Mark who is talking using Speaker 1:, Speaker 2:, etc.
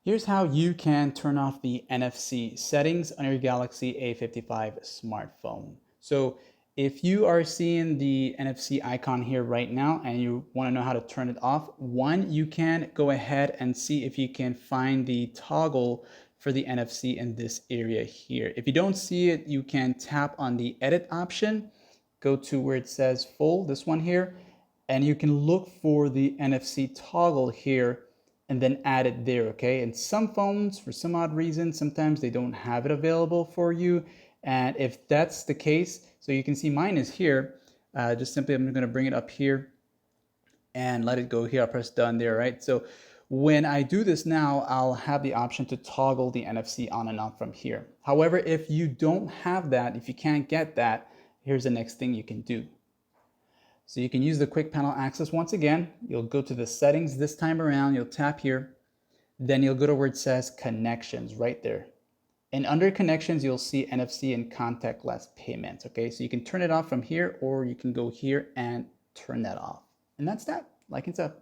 Speaker 1: Here's how you can turn off the NFC settings on your Galaxy A55 smartphone. So if you are seeing the NFC icon here right now and you want to know how to turn it off, one, you can go ahead and see if you can find the toggle for the NFC in this area here. If you don't see it, you can tap on the edit option, go to where it says full, this one here, and you can look for the NFC toggle here and then add it there, okay? And some phones, for some odd reason, sometimes they don't have it available for you. And if that's the case, so you can see mine is here. Just simply, I'm gonna bring it up here and let it go here. I'll press done there, right? So when I do this now, I'll have the option to toggle the NFC on and off from here. However, if you don't have that, if you can't get that, here's the next thing you can do. So you can use the quick panel access once again. You'll go to the settings this time around, you'll tap here, then you'll go to where it says connections right there. And under connections, you'll see NFC and contactless payments, okay? So you can turn it off from here or you can go here and turn that off. And that's that, like and sub.